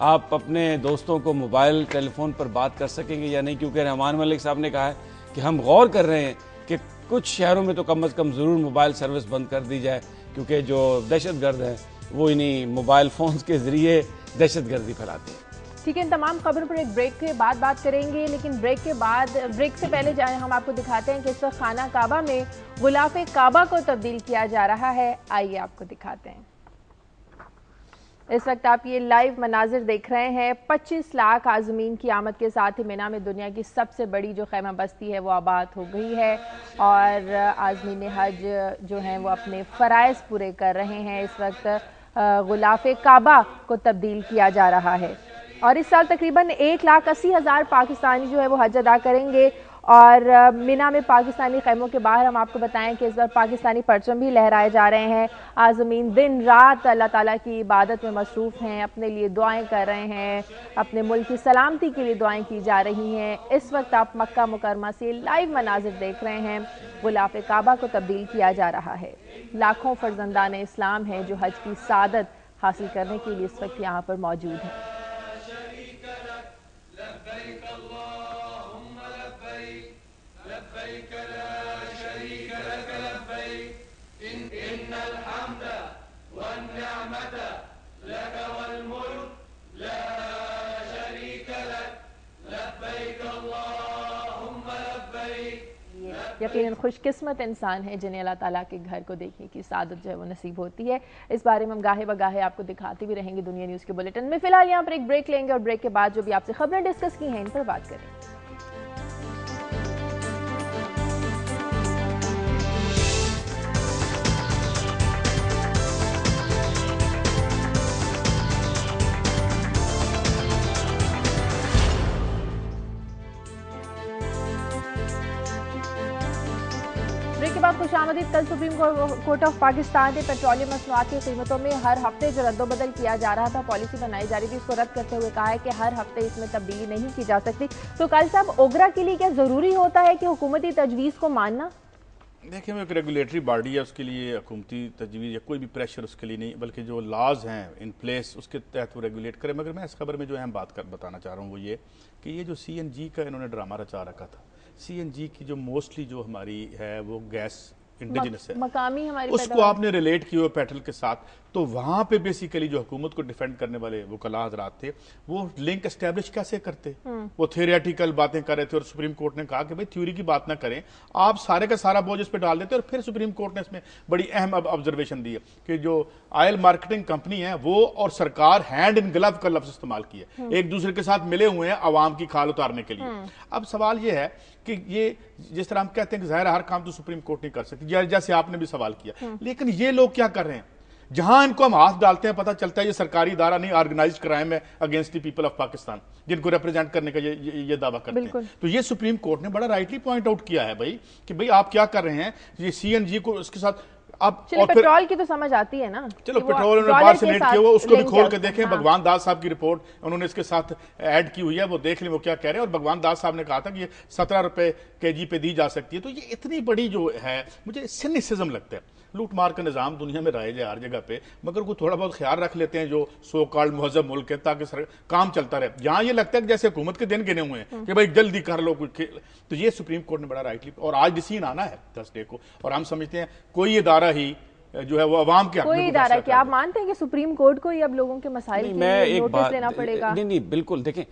آپ اپنے دوستوں کو موبائل ٹیلی فون پر بات کر سکیں گے یا نہیں، کیونکہ رحمان ملک صاحب نے کہا ہے کہ ہم غور کر رہے ہیں کہ کچھ شہروں میں تو کم از کم ضرور موبائل سروس بند کر دی جائے، کیونکہ جو دہشت گرد ہیں وہ انہیں موبائل فونز کے ذریعے دہشت گردی پھیلاتے ہیں۔ ٹھیک ہے، ان تمام خبروں پر ایک بریک کے بعد بات کریں گے، لیکن بریک سے پہلے جائیں ہم آپ کو دکھاتے ہیں کہ اس وقت خانہ کعبہ میں غلاف کعبہ کو تبدیل کیا جا رہا ہے۔ آئیے آپ کو دکھاتے ہیں۔ اس وقت آپ یہ لائیو مناظر دیکھ رہے ہیں۔ 25 لاکھ عازمین کی آمد کے ساتھ ہی مینا میں دنیا کی سب سے بڑی جو خیمہ بستی ہے وہ آباد ہو گئی ہے، اور عازمین حج جو ہیں وہ اپنے فرائض پورے کر رہے ہیں۔ اس وقت غلاف کعبہ کو تبدیل کیا جا رہا ہے، اور اس سال تقریباً 1,80,000 پاکستانی جو ہے وہ حج ادا کریں گے، اور مینا میں پاکستانی خیموں کے باہر ہم آپ کو بتائیں کہ اس بار پاکستانی پرچم بھی لہرائے جا رہے ہیں۔ عازمین دن رات اللہ تعالیٰ کی عبادت میں مصروف ہیں، اپنے لیے دعائیں کر رہے ہیں، اپنے ملک کی سلامتی کے لیے دعائیں کی جا رہی ہیں۔ اس وقت آپ مکہ مکرمہ سے لائیو مناظر دیکھ رہے ہیں، غلاف کعبہ کو تبدیل کیا جا رہا ہے۔ لاکھوں فرزندان اسلام ہیں جو حج کی سعادت حاصل کرنے کے لیے اس وقت یہاں پر موجود ہیں۔ یقیناً خوش قسمت انسان ہے جنہیں اللہ تعالیٰ کے گھر کو دیکھنے کی سعادت جو ہے وہ نصیب ہوتی ہے۔ اس بارے میں ہم گاہے بگاہے آپ کو دکھاتے بھی رہیں گے دنیا نیوز کے بلیٹن میں۔ فی الحال یہاں پر ایک بریک لیں گے، اور بریک کے بعد جو بھی آپ سے خبریں ڈسکس کی ہیں ان پر بات کریں گے۔ بریک کے بعد خوش آمدید۔ کل سپریم کورٹ آف پاکستان نے پیٹرولیم مصنوعات کی قیمتوں میں ہر ہفتے جو رد و بدل کیا جا رہا تھا، پالیسی بنائی جا رہی تھی، اس کو رد کرتے ہوئے کہا ہے کہ ہر ہفتے اس میں تبدیلی نہیں کی جا سکتی۔ تو کل صاحب، اوگرا کے لیے کیا ضروری ہوتا ہے کہ حکومتی تجویز کو ماننا؟ دیکھیں، ایک ریگولیٹری باڈی ہے، اس کے لیے حکومتی تجویز یا کوئی بھی پریشر اس کے لیے نہیں، بلکہ جو لاز ہیں ان پلیس اس کے تحت وہ ریگولیٹ کرے۔ مگر میں اس خبر میں جو اہم بات بتانا چاہ رہا ہوں وہ یہ کہ یہ جو سی این جی کا انہوں نے ڈرامہ رچا رکھا تھا، سی این جی کی جو موسٹلی جو ہماری ہے وہ گیس انڈیجنس ہے، مقامی ہماری اس کو آپ نے ریلیٹ کیا ہوئے پیٹرول کے ساتھ، تو وہاں پہ بیسیکلی جو حکومت کو ڈیفینڈ کرنے والے وکلاء حضرات تھے وہ لنک اسٹیبلش کیسے کرتے؟ وہ تھیوریٹیکل باتیں کر رہے تھے، اور سپریم کورٹ نے کہا کہ بھئی تھیوری کی بات نہ کریں، آپ سارے کا سارا بوجھ اس پہ ڈال دیتے۔ اور پھر سپریم کورٹ نے اس میں بڑی اہم آبزرویشن دی ہے کہ جو آئل مارکیٹنگ کمپنی ہے وہ اور سرکار ہینڈ ان گلو کا لفظ استعمال کیا، ایک دوسرے کے ساتھ ملے ہوئے ہیں عوام کی کھال اتارنے کے لیے۔ اب سوال یہ ہے کہ یہ جس طرح ہم کہتے ہیں کہ ظاہر ہر کام تو سپریم کورٹ نہیں کر سکتی، جیسے آپ نے بھی سوال کیا، لیکن یہ لوگ کیا کر رہے ہیں؟ جہاں ان کو ہم ہاتھ ڈالتے ہیں پتہ چلتا ہے یہ سرکاری ادارہ نہیں، آرگنائزڈ کرائم ہے against the people of Pakistan, جن کو ریپرزینٹ کرنے کا یہ دعویٰ کرتے ہیں۔ تو یہ سپریم کورٹ نے بڑا رائٹلی پوائنٹ آؤٹ کیا ہے بھائی کہ بھئی آپ کیا کر رہے ہیں، یہ سی این جی کو اس کے ساتھ پیٹرول کی تو سمجھ آتی ہے نا، چلو پیٹرول انہوں نے باہر سے لیٹ کیا ہوا، اس کو بھی کھول کے دیکھیں۔ بھگوان داس صاحب کی رپورٹ انہوں نے اس کے ساتھ ایڈ کی ہوئی ہے، وہ دیکھ لیں وہ کیا کہہ رہے ہیں۔ اور بھگوان داس صاحب نے کہا تھا کہ یہ 17 روپے کے جی پہ دی جا سکتی ہے۔ تو یہ اتنی بڑی جو ہے مجھے سینیسزم لگتا ہے۔ لوٹ مار کا نظام دنیا میں رائج ہے ہر جگہ پہ، مگر کوئی تھوڑا بہت خیال رکھ لیتے ہیں جو سو کالڈ مہذب ملک ہے تاکہ کام چلتا رہے۔ یہاں یہ لگتا ہے کہ جیسے حکومت کے دن گنے ہوئے ہیں کہ بھائی جلدی کر لو کوئی۔ تو یہ سپریم کورٹ نے بڑا رائٹلی، اور آج ڈیسیژن آنا ہے تھرسڈے کو، اور ہم سمجھتے ہیں کوئی ادارہ ہی جو ہے وہ عوام کے حق میں، کوئی ادارہ کیا آپ مانتے ہیں کہ سپریم کورٹ کو ہی اب لوگوں کے مسائل کے لیے نوٹس لینا پڑے گا؟ نہیں بالکل، دیکھیں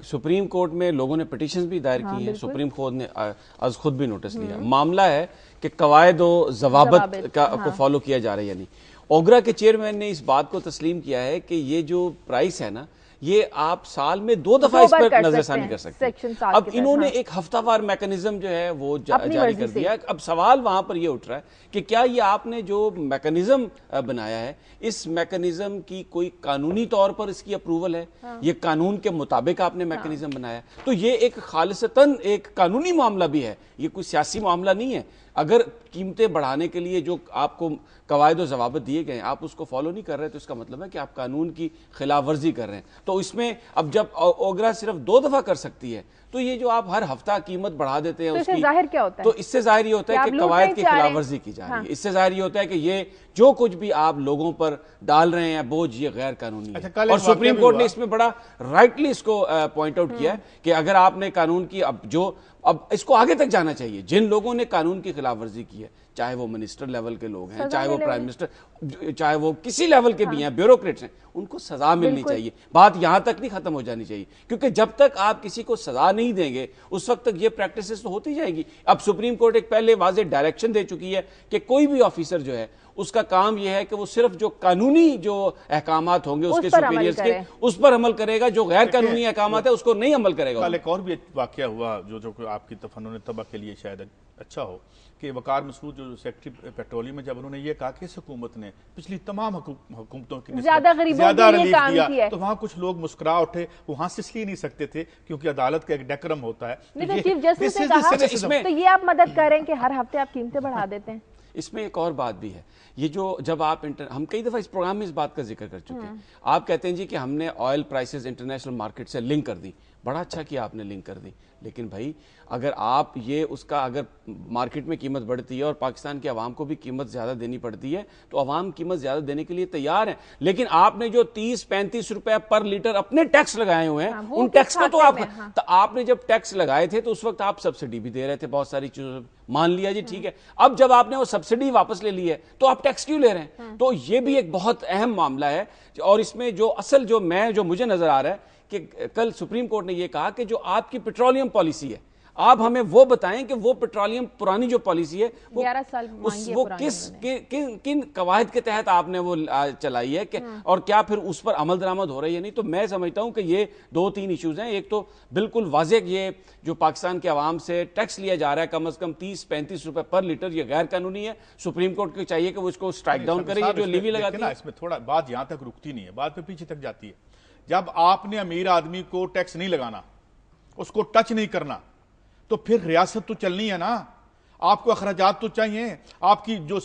سپریم کورٹ میں لوگوں نے پٹیشنز بھی دائر کی ہیں، سپریم کورٹ نے از خود بھی نوٹس لیا۔ معاملہ ہے کہ قواعد و ضوابط کو فالو کیا جا رہا ہے یا نہیں۔ اوگرا کے چیئرمین نے اس بات کو تسلیم کیا ہے کہ یہ جو پرائس ہے نا، یہ آپ سال میں 2 دفعہ اس پر نظر ثانی کر سکتے ہیں۔ اب انہوں نے ایک ہفتہ وار میکنزم جو ہے وہ جاری کر دیا۔ اب سوال وہاں پر یہ اٹھ رہا ہے کہ کیا یہ آپ نے جو میکنزم بنایا ہے، اس میکنزم کی کوئی قانونی طور پر اس کی اپروول ہے؟ یہ قانون کے مطابق آپ نے میکنزم بنایا؟ تو یہ ایک خالصتاً ایک قانونی معاملہ بھی ہے، یہ کوئی سیاسی معاملہ نہیں ہے۔ اگر قیمتیں بڑھانے کے لیے جو آپ کو قواعد و ضوابط دیے گئے ہیں آپ اس کو فالو نہیں کر رہے، تو اس کا مطلب ہے کہ آپ قانون کی خلاف ورزی کر رہے ہیں۔ تو اس میں اب جب اوگرا صرف 2 دفعہ کر سکتی ہے تو یہ جو آپ ہر ہفتہ قیمت بڑھا دیتے ہیں تو اس اس سے کی، ظاہر کیا ہوتا ہے؟ تو اس سے ظاہر یہ ہوتا ہے کہ قواعد کی خلاف ورزی کی جا رہی ہے. اس سے ظاہر یہ ہوتا ہے کہ یہ جو کچھ بھی آپ لوگوں پر ڈال رہے ہیں بوجھ، یہ غیر قانونی ہے. اور سپریم کورٹ نے اس میں بڑا رائٹلی اس کو پوائنٹ آؤٹ کیا ہے کہ اگر آپ نے قانون کی اب اس کو آگے تک جانا چاہیے. جن لوگوں نے قانون کی خلاف ورزی کی ہے، چاہے وہ منسٹر لیول کے لوگ ہیں، چاہے وہ پرائم منسٹر، چاہے وہ کسی لیول کے بھی ہیں، بیوروکریٹس ہیں، ان کو سزا ملنی چاہیے. بات یہاں تک نہیں ختم ہو جانی چاہیے، کیونکہ جب تک آپ کسی کو سزا نہیں دیں گے اس وقت تک یہ پریکٹسز تو ہوتی جائیں گی. اب سپریم کورٹ ایک پہلے واضح ڈائریکشن دے چکی ہے کہ کوئی بھی آفیسر جو ہے اس کا کام یہ ہے کہ وہ صرف جو قانونی جو احکامات ہوں گے اس کے سپیریئرز کے اس پر عمل کرے گا، جو غیر قانونی احکامات ہے اس کو نہیں عمل کرے گا. کل ایک اور بھی واقعہ ہوا جو آپ کی تفنن طبع کے لیے شاید اچھا ہو کہ وقار مسعود جو سیکرٹری پیٹرولیم میں، جب انہوں نے یہ کہا کہ اس حکومت نے پچھلی تمام حکومتوں کی زیادہ ریلیف دیا، تو وہاں کچھ لوگ مسکرا اٹھے. وہاں سے اس لیے نہیں سکتے تھے کیونکہ عدالت کا ایک ڈیکرم ہوتا ہے. چیف جسٹس نے کہا تو یہ آپ مدد کر رہے ہیں کہ ہر ہفتے آپ قیمتیں بڑھا دیتے ہیں. اس میں ایک اور بات بھی ہے، یہ جو جب آپ ہم کئی دفعہ اس پروگرام میں اس بات کا ذکر کر چکے ہیں. آپ کہتے ہیں جی کہ ہم نے آئل پرائسز انٹرنیشنل مارکیٹ سے لنک کر دی. بڑا اچھا کیا آپ نے لنک کر دی، لیکن بھائی اگر آپ یہ اس کا اگر مارکیٹ میں قیمت بڑھتی ہے اور پاکستان کی عوام کو بھی قیمت زیادہ دینی پڑتی ہے تو عوام قیمت زیادہ دینے کے لیے تیار ہیں. لیکن آپ نے جو 30-35 روپے پر لیٹر اپنے ٹیکس لگائے ہوئے ہیں، ان ٹیکس کو تو آپ نے جب ٹیکس لگائے تھے تو اس وقت آپ سبسڈی بھی دے رہے تھے بہت ساری چیزوں. مان لیا جی ٹھیک ہے، اب جب آپ نے وہ سبسڈی واپس لے لی ہے تو آپ ٹیکس کیوں لے رہے ہیں؟ تو یہ بھی ایک بہت اہم معاملہ ہے. اور اس میں جو اصل جو مجھے نظر آ رہا ہے کہ کل سپریم کورٹ نے یہ کہا کہ جو آپ کی پیٹرولیم پالیسی ہے، آپ ہمیں وہ بتائیں کہ وہ پیٹرولیم پرانی جو پالیسی ہے وہ کن قواعد کے تحت آپ نے وہ چلائی ہے اور کیا پھر اس پر عمل درآمد ہو رہی ہے نہیں. تو میں سمجھتا ہوں کہ یہ 2-3 ایشوز ہیں. ایک تو بالکل واضح یہ جو پاکستان کے عوام سے ٹیکس لیا جا رہا ہے کم از کم 30-35 روپے پر لیٹر، یہ غیر قانونی ہے. سپریم کورٹ کو چاہیے کہ وہ اس کو سٹرائک ڈاؤن کرے. یہ جو لیوی لگاتی ہے اس میں تھوڑا بات یہاں تک رکتی نہیں ہے، بات پہ پیچھے تک جاتی ہے. جب آپ نے امیر آدمی کو ٹیکس نہیں لگانا، اس کو ٹچ نہیں کرنا، تو پھر ریاست تو چلنی ہے نا. آپ کو اخراجات تو چاہیے. آپ کی جو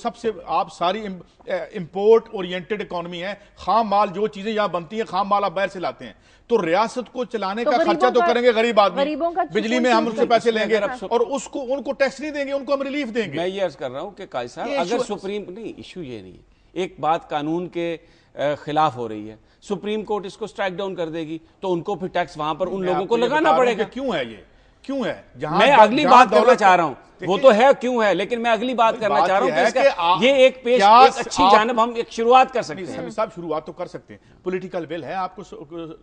آپ ساری امپورٹ اورینٹڈ اکانومی ہے، خام مال جو چیزیں یہاں بنتی ہیں خام مال آپ باہر سے لاتے ہیں، تو ریاست کو چلانے کا خرچہ تو کریں گے غریب آدمی. بجلی میں ہم ان سے پیسے لیں گے اور ان کو ٹیکس نہیں دیں گے، ان کو ہم ریلیف دیں گے. میں یہ عرض کر رہا ہوں کہ قاضی صاحب اگر سپریم نہیں، ایشو یہ نہیں ہے. ایک بات قانون کے خلاف ہو رہی ہے، سپریم کورٹ اس کو سٹرائک ڈاؤن کر دے گی تو ان کو پھر ٹیکس وہاں پر ان لوگوں کو لگانا پڑے گا. کیوں ہے یہ؟ کیوں ہے؟ میں اگلی بات کرنا چاہ رہا ہوں، وہ تو ہے کیوں ہے، لیکن میں اگلی بات کرنا چاہ رہا ہوں کہ یہ ایک اچھی جانب ہم ایک شروعات کر سکتے ہیں. صاحب شروعات تو کر سکتے ہیں، پولیٹیکل ول ہے آپ کو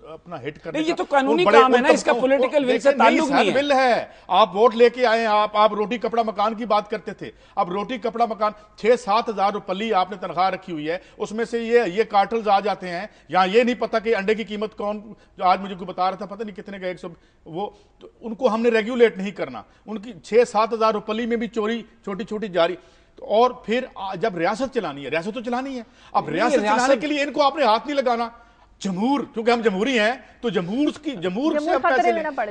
اپنا ہٹ کرنے کا. یہ تو قانونی کام ہے نا، اس کا پولیٹیکل ول سے تعلق نہیں ول ہے. آپ ووٹ لے کے آئے، آپ روٹی کپڑا مکان کی بات کرتے تھے. اب روٹی کپڑا مکان 6-7 ہزار روپے آپ نے تنخواہ رکھی ہوئی ہے، اس میں سے یہ کارٹلز آ جاتے ہیں. یہاں یہ نہیں پتا کہ انڈے کی قیمت کون، جو آج مجھے کوئی بتا رہا تھا پتہ نہیں کتنے کا 100، وہ ان کو ہم نے ریگولیٹ نہیں کرنا. ان کی 6-7 ہزار روپے میں بھی چوری چھوٹی چھوٹی جاری. اور پھر جب ریاست چلانی ہے، ریاست تو چلانی ہے. اب ریاست چلانے کے لیے ان کو آپ نے ہاتھ نہیں لگانا. کیونکہ ہم جمہوری ہیں تو جمہور سے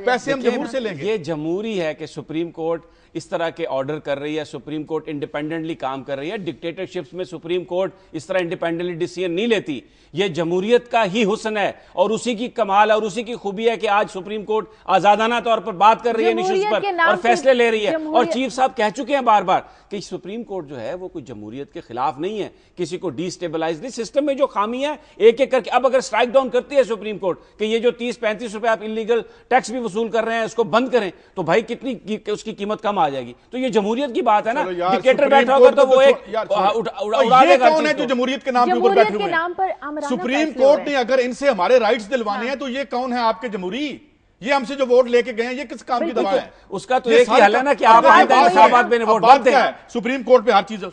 پیسے ہم جمہور سے لیں گے. یہ جمہوری ہے کہ سپریم کورٹ اس طرح کے آرڈر کر رہی ہے، سپریم کورٹ انڈیپینڈنٹلی کام کر رہی ہے. ڈکٹیٹرشپس میں سپریم کورٹ اس طرح انڈیپینڈنٹلی ڈیسیژن نہیں لیتی. یہ جمہوریت کا ہی حسن ہے اور اسی کی کمال اور اسی کی خوبی ہے کہ آج سپریم کورٹ آزادانہ طور پر بات کر رہی ہے ایشوز پر اور فیصلے لے رہی ہے. اور چیف صاحب کہہ چکے ہیں بار بار کہ سپریم کورٹ جو ہے وہ کوئی جمہوریت کے خلاف نہیں ہے، کسی کو ڈی سٹیبلائز نہیں. سسٹم میں جو خامی ہے ایک ایک کر کے اب اگر سٹرائک ڈاؤن کرتی ہے سپریم کورٹ کہ یہ جو 30-35 روپے آپ انلیگل ٹیکس بھی وصول کر رہے ہیں اس کو بند کریں، تو بھائی کتنی اس کی قیمت کم آ جائے گی. تو یہ جمہوریت کی بات ہے نا. ڈکٹیٹر بیٹھا ہوگا تو وہ ایک اڑا دے گا. کون ہے جو جمہوریت کے نام کے اوپر بیٹھے ہوئے ہیں؟ سپریم کورٹ نے اگر ان سے ہمارے رائٹس دلوانے ہیں تو یہ کون ہے آپ کے جمہوری؟ یہ ہم سے جو ووٹ لے کے گئے ہیں یہ کس کام کی دوا ہے؟ اس کا تو ایک ہی حل ہے نا کہ آپ آئندہ انتخابات میں ووٹ مت دیں. سپریم کورٹ پہ ہر چیز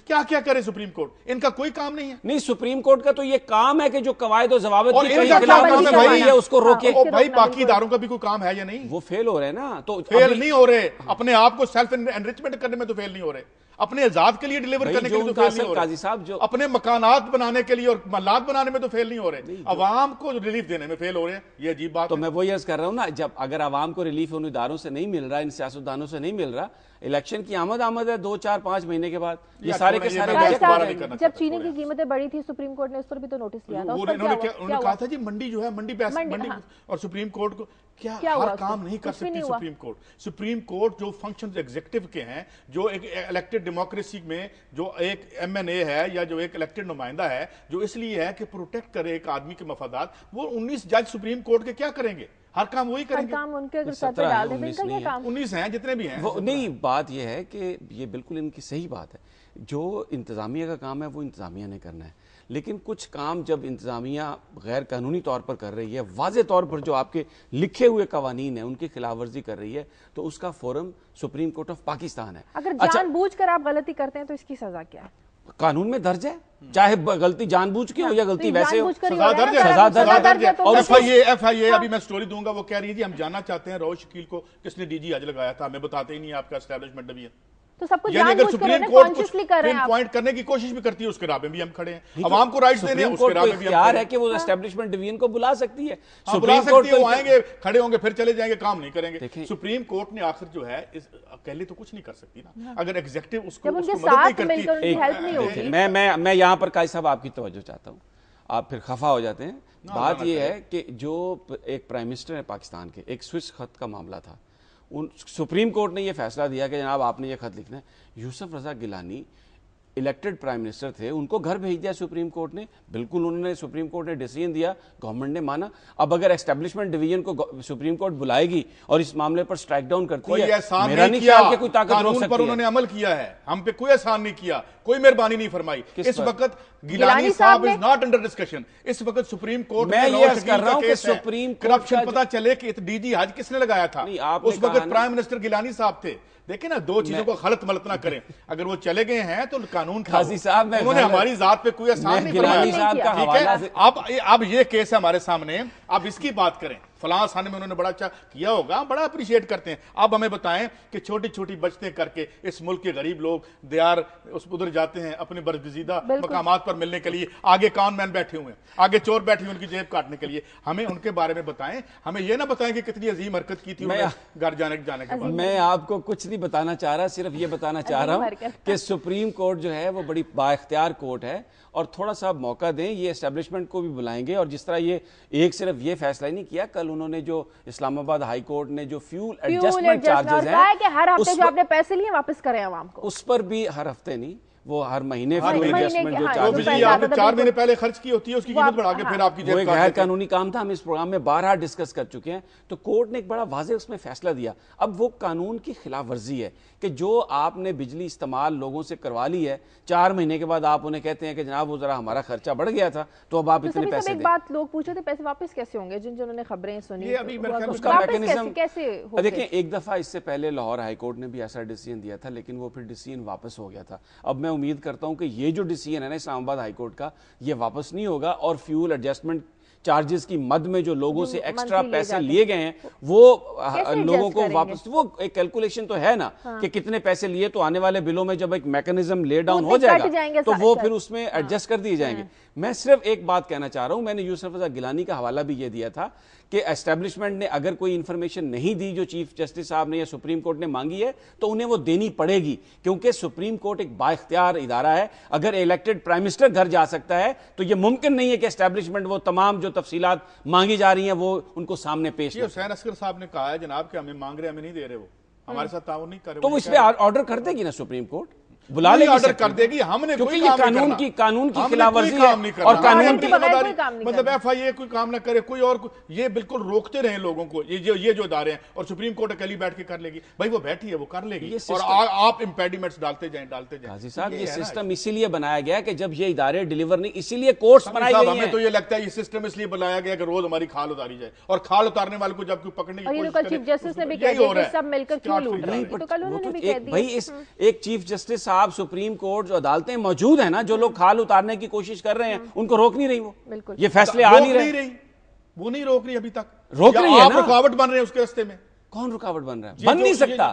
کیا کرے سپریم کورٹ؟ ان کا کوئی کام نہیں ہے. نہیں، سپریم کورٹ کا تو یہ کام ہے کہ جو قواعد و ضوابط کی خلاف ورزی ہے اس کو روکے. بھائی باقی اداروں کا بھی کوئی کام ہے یا نہیں؟ وہ فیل ہو رہے ہیں نا. تو فیل نہیں ہو رہے، اپنے آپ کو سیلف انریچمنٹ کرنے میں تو فیل نہیں ہو رہے. اپنے اعزاز کے لیے ڈیلیور کرنے کے لیے تو فیل نہیں ہو قاضی صاحب جو رہے, اپنے مکانات بنانے کے لیے اور محلات بنانے میں تو فیل نہیں ہو رہے, عوام کو ریلیف دینے میں فیل ہو رہے ہیں. یہ عجیب بات تو میں وہی عرض کر رہا ہوں نا, جب اگر عوام کو ریلیف ان اداروں سے نہیں مل رہا, ان سیاستدانوں سے نہیں مل رہا, الیکشن کی آمد ہے 2-4-5 مہینے کے بعد, یہ سارے کے سارے. جب چینی کی قیمتیں بڑھی تھی سپریم کورٹ نے اس پر بھی تو نوٹس لیا تھا, انہوں نے کہا تھا جی منڈی جو ہے منڈی اور سپریم کورٹ کو کیا ہر کام نہیں کر سکتی سپریم کورٹ. سپریم کورٹ جو فنکشنز ایگزیکٹو کے ہیں, جو ایک الیکٹڈ ڈیموکریسی میں جو ایک ایم این اے ہے یا جو ایک الیکٹڈ نمائندہ ہے, جو اس لیے ہے کہ پروٹیکٹ کرے ایک آدمی کے مفادات, وہ 19 جج سپریم کورٹ کے کیا کریں گے؟ ہر کام وہی کریں گے. کام ان کے سر پہ ڈال دیں, ان کا کیا کام؟ 19 ہیں جتنے بھی ہیں. نہیں, بات یہ ہے کہ یہ بالکل ان کی صحیح بات ہے, جو انتظامیہ کا کام ہے وہ انتظامیہ نے کرنا ہے, لیکن کچھ کام جب انتظامیہ غیر قانونی طور پر کر رہی ہے, واضح طور پر جو آپ کے لکھے ہوئے قوانین ہیں ان کی خلاف ورزی کر رہی ہے, تو اس کا forum supreme court of Pakistan ہے. اگر جان بوجھ کر آپ غلطی کرتے ہیں تو اس کی سزا کیا ہے؟ قانون میں درج ہے, چاہے غلطی جان بوجھ کے ہو یا غلطی ویسے ہو, سزا درج ہے. اور ایف آئی اے ابھی میں سٹوری دوں گا, وہ کہہ رہی ہے جی ہم جاننا چاہتے ہیں روش شکیل کو کس نے ڈی جی آج لگایا تھا, ہمیں بتاتے ہی نہیں آپ کا اسٹیبلشمنٹ ڈویژن. تو سب کچھ یعنی جان اگر بوجھ کر سپریم کورٹ کچھ پن پوائنٹ کرنے کی کوشش بھی کرتی ہے, اس کے راہ میں بھی ہم کھڑے ہیں, عوام کو رائٹس دینے ہیں, اس کے راہ میں بھی ہم اختیار ہے کہ وہ اسٹیبلشمنٹ ڈویژن کو بلا سکتی ہے. سپریم کورٹ وہ آئیں گے, کھڑے ہوں گے, پھر چلے جائیں گے, کام نہیں کریں گے. سپریم کورٹ نے آخر جو ہے اکیلے تو کچھ نہیں کر سکتی نا, اگر ایگزیکٹو اس کو مدد نہیں کرتی. میں یہاں پر قاضی صاحب آپ کی توجہ چاہتا ہوں, آپ پھر خفا ہو جاتے ہیں. بات یہ ہے کہ جو ایک پرائم منسٹر ہے پاکستان کے, ایک سوئس خط کا معاملہ تھا, سپریم کورٹ نے یہ فیصلہ دیا کہ جناب آپ نے یہ خط لکھنا ہے. یوسف Raza Gilani elected prime minister تھے, ان کو گھر بھیج دیا سپریم کورٹ نے, بالکل انہوں نے سپریم کورٹ نے ڈیسیژن دیا, گورنمنٹ نے مانا. اب اگر اسٹیبلشمنٹ ڈویژن کو سپریم کورٹ بلائے گی اور اس معاملے پر سٹرائک ڈاؤن کرتی ہے, میرا نہیں خیال کہ کوئی طاقت روک سکتی ہے. پر انہوں نے عمل کیا ہے, ہم پہ کوئی احسان نہیں کیا, کوئی مہربانی نہیں فرمائی. اس وقت گیلانی صاحب از ناٹ انڈر ڈسکشن. اس وقت سپریم کورٹ میں یہ عرض کر رہا ہوں کہ سپریم کرپشن پتہ چلے کہ ڈی جی حج کس نے لگایا تھا, اس وقت پرائم منسٹر گیلانی صاحب تھے. دیکھیں نا, دو چیزوں کو غلط ملت نہ کریں. اگر وہ چلے گئے ہیں تو قانون تھا, انہوں نے ہماری ذات پہ کوئی احسان نہیں فرمایا. اب یہ کیس ہے ہمارے سامنے, اب اس کی بات کریں. فلاں سانے میں انہوں نے بڑا اچھا کیا ہوگا, بڑا اپریشیٹ کرتے ہیں. اب ہمیں بتائیں کہ چھوٹی چھوٹی بچتیں کر کے اس ملک کے غریب لوگ دیار ادھر جاتے ہیں اپنے برگزیدہ مقامات پر ملنے کے لیے, آگے کان مین بیٹھے ہوئے ہیں, آگے چور بیٹھے ہوئے ان کی جیب کاٹنے کے لیے. ہمیں ان کے بارے میں بتائیں, ہمیں یہ نہ بتائیں کہ کتنی عظیم حرکت کی تھی گھر جانے کے بعد. میں آپ کو کچھ نہیں بتانا چاہ رہا, صرف یہ بتانا چاہ رہا ہوں کہ سپریم کورٹ جو ہے وہ بڑی با اختیار کورٹ ہے, اور تھوڑا سا موقع دیں, یہ اسٹیبلشمنٹ کو بھی بلائیں گے. اور جس طرح یہ ایک صرف یہ فیصلہ ہی نہیں کیا, کل انہوں نے جو اسلام آباد ہائی کورٹ نے جو فیول ایڈجسٹمنٹ چارجز ہیں کہ ہر ہفتے جو آپ نے پیسے لیے واپس کریں عوام کو, اس پر بھی ہر ہفتے نہیں, وہ ہر مہینے فیول ایڈجسٹمنٹ جو چارجز بجلی آپ نے 4 مہینے پہلے خرچ کی ہوتی ہے, اس کی قیمت بڑھا کے پھر آپ کی جیب کاٹ. وہ غیر قانونی کام تھا, ہم اس پروگرام میں بارہا ڈسکس کر چکے ہیں. تو کورٹ نے ایک بڑا واضح اس میں فیصلہ دیا. اب وہ قانون کی خلاف ورزی ہے کہ جو آپ نے بجلی استعمال لوگوں سے کروا لی ہے, 4 مہینے کے بعد آپ انہیں کہتے ہیں کہ جناب وہ ذرا ہمارا خرچہ بڑھ گیا تھا تو اب آپ اتنے پیسے دیں. ایک بات لوگ پوچھ رہے تھے, پیسے واپس کیسے ہوں گے جنہوں نے خبریں سنی, اس کا میکینزم دیکھیں. ایک دفعہ اس سے پہلے لاہور ہائی کورٹ نے بھی ایسا ڈیسیژن دیا تھا, لیکن وہ پھر ڈیسیژن واپس ہو گیا تھا. اب میں امید کرتا ہوں کہ یہ جو ڈیسیژن ہے نا اسلام آباد ہائی کورٹ کا, یہ واپس نہیں ہوگا, اور فیول ایڈجسٹمنٹ چارجز کی مد میں جو لوگوں سے ایکسٹرا پیسے لیے گئے ہیں وہ لوگوں کو واپس, وہ ایک کیلکولیشن تو ہے نا کہ کتنے پیسے لیے, تو آنے والے بلوں میں جب ایک میکانزم لے ڈاؤن ہو جائے گا تو وہ پھر اس میں ایڈجسٹ کر دیے جائیں گے. میں صرف ایک بات کہنا چاہ رہا ہوں, میں نے یوسف رضا گیلانی کا حوالہ بھی یہ دیا تھا کہ اسٹیبلشمنٹ نے اگر کوئی انفارمیشن نہیں دی جو چیف جسٹس صاحب نے یا سپریم کورٹ نے مانگی ہے تو انہیں وہ دینی پڑے گی, کیونکہ سپریم کورٹ ایک با اختیار ادارہ ہے. اگر الیکٹڈ پرائم منسٹر گھر جا سکتا ہے تو یہ ممکن نہیں ہے کہ اسٹیبلشمنٹ وہ تمام جو تفصیلات مانگی جا رہی ہیں وہ ان کو سامنے پیش کرے. حسین عسکر صاحب نے کہا ہے جناب کہ ہمیں مانگ رہے, ہمیں نہیں دے رہے, وہ ہمارے ساتھ تعاون نہیں کر رہے, تو وہ اس پہ آرڈر کر دے گی نا سپریم کورٹ, بلا لے آرڈر کر دے گی. ہم نے کوئی قانون کی خلاف ورزی ہے, اور قانون کی مطلب ایف آئی اے کوئی کام نہ کرے, کوئی اور یہ بالکل روکتے رہے لوگوں کو, یہ جو ادارے ہیں, اور سپریم کورٹ اکیلی بیٹھ کے کر لے گی. بھائی وہ بیٹھی ہے, وہ کر لے گی, اور آپ امپیڈیمنٹس ڈالتے جائیں. قاضی صاحب یہ سسٹم اسی لیے بنایا گیا کہ جب یہ ادارے ڈیلیور نہیں, اسی لیے کورٹس بنائی گئی ہیں. ہمیں تو یہ لگتا ہے یہ سسٹم اس لیے بنایا گیا کہ روز ہماری کھال اتاری جائے, اور کھال اتارنے والے کو جب کوئی پکڑنے کی کوشش کرے. چیف جسٹس نے بھی کہا کہ سب مل کر کیوں لوٹ رہے ہیں, تو کل انہوں نے بھی کہہ دیا. بھائی ایک چیف جسٹس صاحب سپریم کورٹ جو عدالتیں موجود ہیں نا, جو لوگ کھال اتارنے کی کوشش کر رہے ہیں ان کو روک نہیں رہی, وہ یہ فیصلے آ نہیں رہے, وہ نہیں روک رہی ابھی تک, روک رہی ہے نا, رکاوٹ بن رہے ہیں اس کے راستے میں. کون رکاوٹ بن رہا ہے؟ بن نہیں سکتا.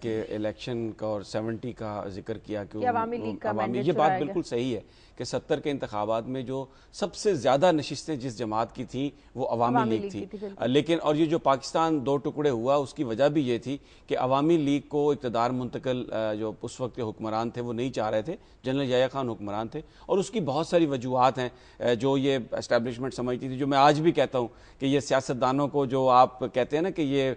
کہ الیکشن کا اور 70 کا ذکر کیا کہ عوامی لیگ کا مینڈیٹ یہ بات بالکل صحیح ہے کہ 70 کے انتخابات میں جو سب سے زیادہ نشستیں جس جماعت کی تھیں وہ عوامی لیگ تھی، لیکن اور یہ جو پاکستان دو ٹکڑے ہوا اس کی وجہ بھی یہ تھی کہ عوامی لیگ کو اقتدار منتقل جو اس وقت کے حکمران تھے وہ نہیں چاہ رہے تھے، جنرل یحییٰ خان حکمران تھے، اور اس کی بہت ساری وجوہات ہیں جو یہ اسٹیبلشمنٹ سمجھتی تھی، جو میں آج بھی کہتا ہوں کہ یہ سیاستدانوں کو جو آپ کہتے ہیں نا کہ یہ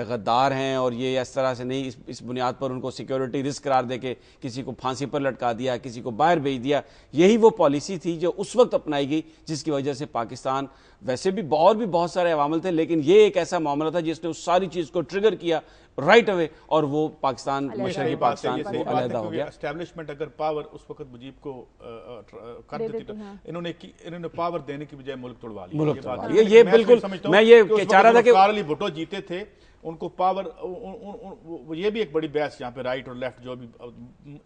غدار ہیں اور یہ اس طرح سے نہیں، اس بنیاد پر ان کو سیکیورٹی رسک قرار دے کے کسی کو پھانسی پر لٹکا دیا، کسی کو باہر بھیج دیا، یہی وہ پالیسی تھی جو اس وقت اپنائی گئی جس کی وجہ سے پاکستان ویسے بھی بہت سارے عوامل تھے، لیکن یہ ایک ایسا معاملہ تھا جس نے اس ساری چیز کو ٹریگر کیا رائٹ اوے، اور وہ پاکستان مشرقی پاکستان وہ علیحدہ ہو گیا۔ اسٹیبلشمنٹ اگر پاور اس وقت مجیب کو کر دیتی تو انہوں نے پاور دینے کی بجائے ملک توڑوا لیا۔ یہ بالکل میں یہ چاہ رہا تھا کہ کارل لی بھٹو جیتے تھے، ان کو پاور، یہ بھی ایک بڑی بحث یہاں پہ رائٹ اور لیفٹ جو بھی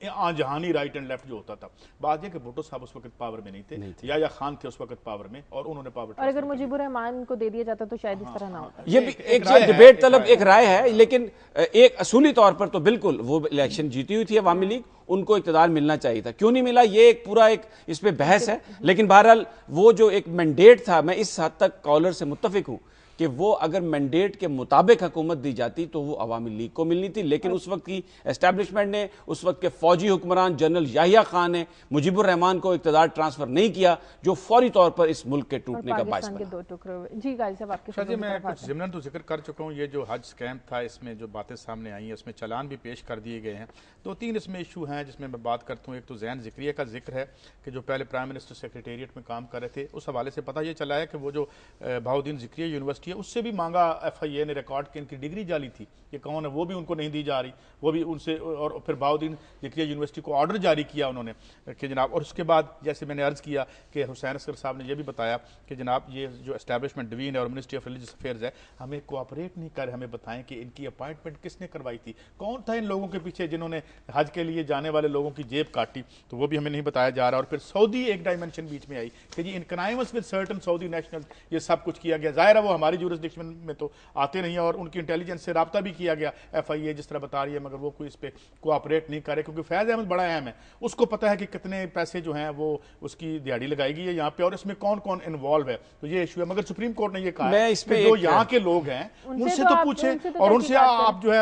آن جہانی رائٹ اینڈ لیفٹ جو ہوتا تھا، بات یہ کہ بھٹو صاحب اس وقت پاور میں نہیں تھے، یحییٰ خان تھے اس وقت پاور میں، اور انہوں نے پاور، اور اگر مجیب الرحمان کو دے دیا جاتا تو شاید اس طرح نہ ہوتا۔ یہ بھی ایک ڈیبیٹ طلب ایک رائے ہے، لیکن ایک اصولی طور پر تو بالکل وہ الیکشن جیتی ہوئی تھی عوامی لیگ، ان کو اقتدار ملنا چاہیے تھا، کیوں نہیں ملا یہ ایک پورا ایک اس پہ بحث ہے، لیکن بہرحال وہ جو ایک مینڈیٹ تھا، میں اس حد تک کالر سے متفق ہوں کہ وہ اگر مینڈیٹ کے مطابق حکومت دی جاتی تو وہ عوامی لیگ کو ملنی تھی، لیکن اس وقت کی اسٹیبلشمنٹ نے، اس وقت کے فوجی حکمران جنرل یحییٰ خان نے مجیب الرحمان کو اقتدار ٹرانسفر نہیں کیا، جو فوری طور پر اس ملک کے ٹوٹنے کا باعث بنا۔ جی غازی صاحب آپ کے میں کچھ ضمناً تو ذکر کر چکا ہوں، یہ جو حج اسکیم تھا اس میں جو باتیں سامنے آئی ہیں اس میں چالان بھی پیش کر دیے گئے ہیں، 2-3 اس میں ایشو ہیں جس میں بات کرتا ہوں۔ ایک تو ذہن ذکریہ کا ذکر ہے کہ جو پہلے پرائم منسٹر سیکریٹریٹ میں کام کر رہے تھے، اس حوالے سے پتہ یہ چلا ہے کہ وہ جو بہاؤدین ذکریہ یونیورسٹی ہے اس سے بھی مانگا ایف آئی اے نے ریکارڈ کی ان کی ڈگری جعلی تھی، یہ کون ہے وہ بھی ان کو نہیں دی جا رہی، وہ بھی ان سے، اور پھر بہاؤدین ذکریہ یونیورسٹی کو آرڈر جاری کیا انہوں نے کہ جناب، اور اس کے بعد جیسے میں نے عرض کیا کہ حسین اصغر صاحب نے یہ بھی بتایا کہ جناب یہ جو اسٹیبلشمنٹ ڈوین ہے اور منسٹری آف ریلیجس افیئرز ہے ہمیں کوآپریٹ نہیں کر، ہمیں بتائیں کہ ان کی اپائنٹمنٹ کس نے کروائی تھی، کون تھا ان لوگوں کے پیچھے جنہوں نے حج کے لیے جانے والے لوگوں کی جیب کاٹی، تو وہ بھی ہمیں نہیں بتایا جا رہا۔ اور پھر سعودی ایک ڈائمنشن بیچ میں آئی کہ جی ان کنائمس ود سرٹن سعودی نیشنل، یہ سب کچھ کیا گیا، ظاہر ہے وہ ہماری جورسڈکشن میں تو آتے نہیں ہیں، اور ان کی انٹیلیجنس سے رابطہ بھی کیا گیا ایف آئی اے جس طرح بتا رہی ہے، مگر وہ کوئی اس پہ کوآپریٹ نہیں کرے، کیونکہ فیض احمد بڑا اہم ہے، اس کو پتہ ہے کہ کتنے پیسے جو ہیں وہ اس کی دیہڑی لگائے گی ہے یہاں پہ، اور اس میں کون کون انوالو ہے، تو یہ ایشو ہے۔ مگر سپریم کورٹ نے یہ کہا ہے کہ جو یہاں کے لوگ ہیں ان سے تو پوچھیں، اور ان سے آپ جو ہے،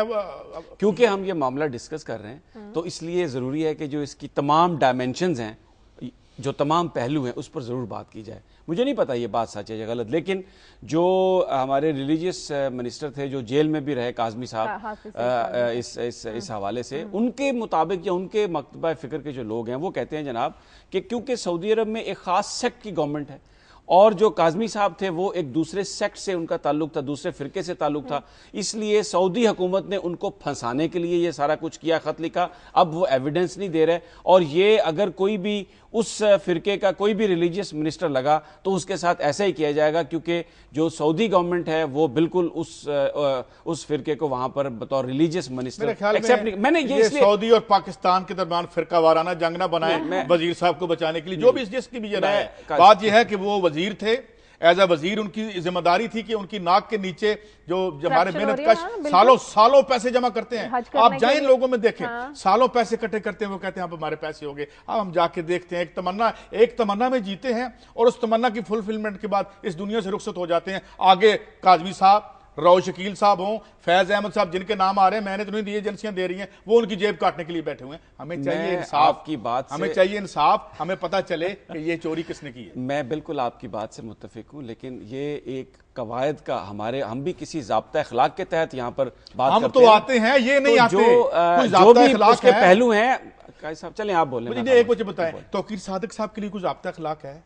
کیونکہ ہم یہ معاملہ ڈسکس کر رہے ہیں تو اس لیے ضروری ہے کہ جو اس کی تمام ڈائمینشنز ہیں، جو تمام پہلو ہیں، اس پر ضرور بات کی جائے۔ مجھے نہیں پتا یہ بات سچ ہے یا غلط، لیکن جو ہمارے ریلیجیس منسٹر تھے جو جیل میں بھی رہے، کاظمی صاحب، اس حوالے سے ان کے مطابق یا ان کے مکتبہ فکر کے جو لوگ ہیں وہ کہتے ہیں جناب کہ کیونکہ سعودی عرب میں ایک خاص سیکٹ کی گورنمنٹ ہے، اور جو کاظمی صاحب تھے وہ ایک دوسرے سیکٹ سے ان کا تعلق تھا، دوسرے فرقے سے تعلق تھا، اس لیے سعودی حکومت نے ان کو پھنسانے کے لیے یہ سارا کچھ کیا، خط لکھا، اب وہ ایویڈنس نہیں دے رہے، اور یہ اگر کوئی بھی اس فرقے کا کوئی بھی ریلیجیس منسٹر لگا تو اس کے ساتھ ایسا ہی کیا جائے گا، کیونکہ جو سعودی گورنمنٹ ہے وہ بالکل اس فرقے کو وہاں پر بطور ریلیجیس منسٹر میں نے یہ سعودی اور پاکستان کے درمیان فرقہ وارانہ جنگ نہ بنائے وزیر صاحب کو بچانے کے لیے، جو بھی جس کی بھی یہ رائے ہے، بات یہ ہے کہ وہ وزیر تھے، ایز اے وزیر ان کی ذمہ داری تھی کہ ان کی ناک کے نیچے جو ہمارے محنت کش سالوں پیسے جمع کرتے ہیں، آپ جائیں لوگوں میں دیکھیں، سالوں پیسے اکٹھے کرتے ہیں، وہ کہتے ہیں اب ہمارے پیسے ہو گئے، اب ہم جا کے دیکھتے ہیں، ایک تمنا میں جیتے ہیں، اور اس تمنا کی فلفلمنٹ کے بعد اس دنیا سے رخصت ہو جاتے ہیں۔ آگے کاظمی صاحب، راؤ شکیل صاحب ہوں، فیض احمد صاحب، جن کے نام آ رہے ہیں، میں نے تو نہیں دی، ایجنسیاں دے رہی ہیں، وہ ان کی جیب کاٹنے کے لیے بیٹھے ہوئے ہیں۔ ہمیں چاہیے انصاف کی بات، ہمیں چاہیے انصاف، ہمیں پتہ چلے کہ یہ چوری کس نے کی ہے۔ میں بالکل آپ کی بات سے متفق ہوں، لیکن یہ ایک قواعد کا ہم بھی کسی ضابطہ اخلاق کے تحت یہاں پر بات کرتے ہیں، ہم تو آتے ہیں، یہ نہیں آتے، جو بھی اس کے پہلو ہیں، قائد صاحب چلیں آپ بولیں۔ مجھے ایک وجہ بتائیں، توقیر صادق صاحب کے لیے کوئی ضابطہ اخلاق ہے؟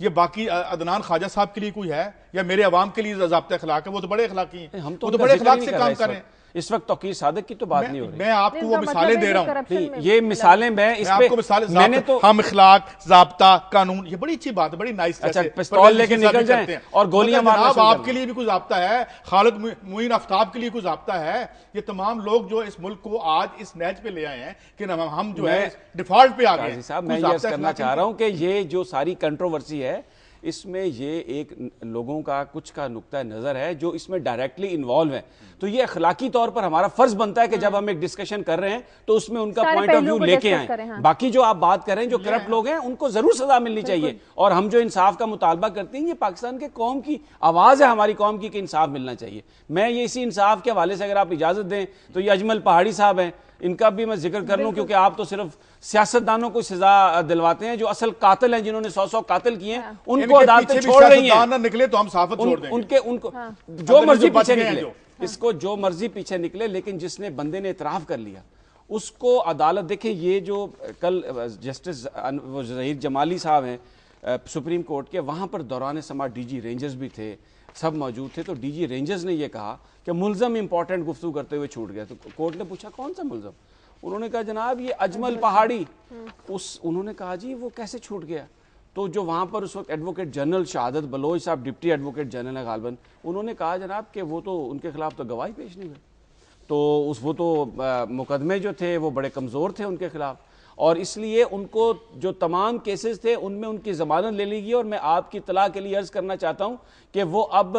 یہ باقی عدنان خواجہ صاحب کے لیے کوئی ہے؟ یا میرے عوام کے لیے ضابطہ اخلاق ہے؟ وہ تو بڑے اخلاقی ہیں، وہ تو بڑے اخلاق سے کام کر رہے ہیں۔ اس وقت توقیر صادق کی تو بات نہیں ہو رہی، میں آپ کو وہ مثالیں دے رہا ہوں، یہ مثالیں میں نے تو ہم اخلاق، ضابطہ، قانون، یہ بڑی اچھی بات ہے، بڑی نائس۔ اچھا پستول لے کے نکل جائیں اور گولیاں مارنا، آپ کے لیے بھی کوئی ضابطہ ہے، خالد معین آفتاب کے لیے کوئی ضابطہ ہے؟ یہ تمام لوگ جو اس ملک کو آج اس نیچ پہ لے آئے ہیں کہ ہم جو ہے ڈیفالٹ پہ آ گئے ہیں۔ صاحب میں یہ کرنا چاہ رہا ہوں کہ یہ جو ساری کنٹروورسی ہے اس میں یہ ایک لوگوں کا کچھ کا نقطہ نظر ہے جو اس میں ڈائریکٹلی انوالو ہے. تو یہ اخلاقی طور پر ہمارا فرض بنتا ہے کہ جب ہم ایک ڈسکشن کر رہے ہیں تو اس میں ان کا پوائنٹ آف ویو لے کے آئیں. باقی جو آپ بات کر رہے ہیں جو کرپٹ لوگ ہیں ان کو ضرور سزا ملنی چاہیے, اور ہم جو انصاف کا مطالبہ کرتے ہیں یہ پاکستان کے قوم کی آواز ہے, ہماری قوم کی, کہ انصاف ملنا چاہیے. میں یہ اسی انصاف کے حوالے سے اگر آپ اجازت دیں تو یہ اجمل پہاڑی صاحب ہیں, ان کا بھی میں ذکر کر لوں کیونکہ آپ تو صرف سیاستدانوں کو سزا دلواتے ہیں, جو اصل قاتل ہیں جنہوں نے 100 قاتل کیے ہیں ان کو عدالتیں چھوڑ رہی ہیں. نکلے تو ہم صحافت چھوڑ دیں گے, ان کو جو مرضی پیچھے نکلے, اس کو جو مرضی پیچھے نکلے, لیکن جس نے بندے نے اعتراف کر لیا اس کو عدالت. دیکھیں یہ جو کل جسٹس ظہیر جمالی صاحب ہیں سپریم کورٹ کے, وہاں پر دوران سماعت ڈی جی رینجرز بھی تھے, سب موجود تھے. تو ڈی جی رینجرز نے یہ کہا کہ ملزم امپورٹنٹ گفتگو کرتے ہوئے چھوٹ گیا. تو کورٹ نے پوچھا کون سا ملزم؟ انہوں نے کہا جناب یہ اجمل پہاڑی. انہوں نے کہا جی وہ کیسے چھوٹ گیا؟ تو جو وہاں پر اس وقت ایڈوکیٹ جنرل شہادت بلوچ صاحب ڈپٹی ایڈوکیٹ جنرل ہے غالباً, انہوں نے کہا جناب کہ وہ تو ان کے خلاف تو گواہی پیش نہیں ہوئی, تو وہ تو مقدمے جو تھے وہ بڑے کمزور تھے ان کے خلاف, اور اس لیے ان کو جو تمام کیسز تھے ان میں ان کی ضمانت لے لی گئی. اور میں آپ کی اطلاع کے لیے عرض کرنا چاہتا ہوں کہ وہ اب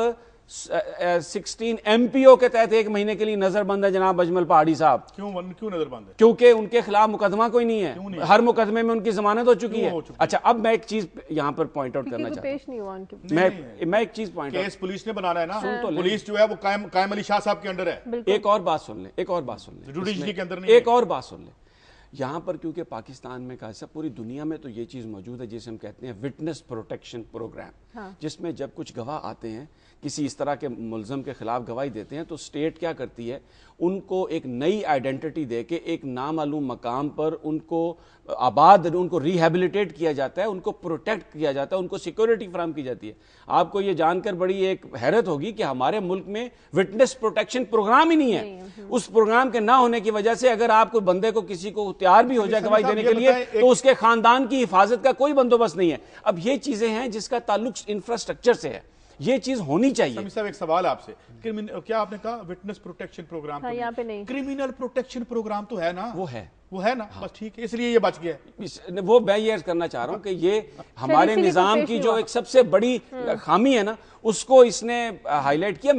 16 MPO کے تحت 1 مہینے کے لیے نظر بند ہے جناب اجمل پہاڑی صاحب. کیوں نظر بند ہے؟ کیونکہ ان کے خلاف مقدمہ کوئی نہیں ہے, ہر مقدمے میں ان کی ضمانت ہو چکی ہے. اچھا اب میں ایک چیز یہاں پر پوائنٹ آؤٹ کرنا چاہتا ہوں, میں ایک چیز پوائنٹ کیس پولیس نے بنانا ہے نا, پولیس جو ہے وہ قائم علی شاہ صاحب کے انڈر ہے. ایک اور بات سن لیں, جوڈیشری کے اندر نہیں, ایک اور بات سن لیں. یہاں پر کیونکہ پاکستان میں کہا پوری دنیا میں تو یہ چیز موجود ہے جسے ہم کہتے ہیں وٹنس پروٹیکشن پروگرام, جس میں جب کچھ گواہ آتے ہیں کسی اس طرح کے ملزم کے خلاف گواہی دیتے ہیں تو اسٹیٹ کیا کرتی ہے, ان کو ایک نئی آئیڈینٹی دے کے ایک نامعلوم مقام پر ان کو آباد, ان کو ریہیبلیٹیٹ کیا جاتا ہے, ان کو پروٹیکٹ کیا جاتا ہے, ان کو سیکورٹی فراہم کی جاتی ہے. آپ کو یہ جان کر بڑی ایک حیرت ہوگی کہ ہمارے ملک میں وٹنس پروٹیکشن پروگرام ہی نہیں ہے. اس پروگرام کے نہ ہونے کی وجہ سے اگر آپ کو بندے کو کسی کو تیار بھی ہو جائے گواہی دینے کے لیے تو اس کے خاندان کی حفاظت کا کوئی بندوبست نہیں ہے. اب یہ چیزیں ہیں جس کا تعلق انفراسٹرکچر سے ہے, یہ چیز ہونی چاہیے. سمی صاحب ایک سوال آپ سے, کیا آپ نے کہا وٹنس پروٹیکشن پروگرام؟ یہاں پہ نہیں, کرمینل پروٹیکشن پروگرام تو ہے نا. وہ ہے نا, بس ٹھیک ہے, اس لیے یہ بچ گیا. وہ میں یہ کرنا چاہ رہا ہوں کہ یہ ہمارے نظام کی جو ایک سب سے بڑی خامی ہے نا, اس کو اس نے ہائی لائٹ کیا.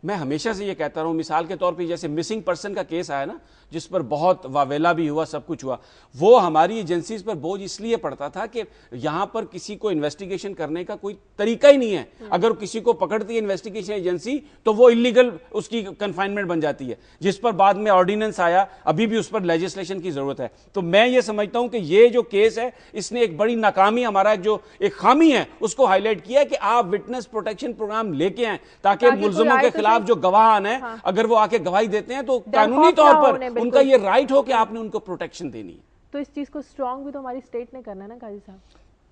میں ہمیشہ سے یہ کہتا رہا ہوں, مثال کے طور پہ جیسے مسنگ پرسن کا کیس آیا نا, جس پر بہت واویلا بھی ہوا, سب کچھ ہوا, وہ ہماری ایجنسیز پر بوجھ اس لیے پڑتا تھا کہ یہاں پر کسی کو انویسٹیگیشن کرنے کا کوئی طریقہ ہی نہیں ہے. اگر کسی کو پکڑتی ہے انویسٹیگیشن ایجنسی تو وہ انلیگل اس کی کنفائنمنٹ بن جاتی ہے, جس پر بعد میں آرڈیننس آیا, ابھی بھی اس پر لیجسلیشن کی ضرورت ہے. تو میں یہ سمجھتا ہوں کہ یہ جو کیس ہے اس نے ایک بڑی ناکامی, ہمارا جو ایک خامی ہے اس کو ہائی لائٹ کیا ہے کہ آپ وٹنس پروٹیکشن پروگرام لے کے آئیں تاکہ ملزموں کے خلاف جو گواہان ہیں اگر وہ آ کے گواہی دیتے ہیں تو قانونی طور پر ان کا یہ رائٹ ہو کہ آپ نے ان کو پروٹیکشن دینی ہے. تو اس چیز کو اسٹرانگ بھی تو ہماری اسٹیٹ نے کرنا ہے نا قاضی صاحب.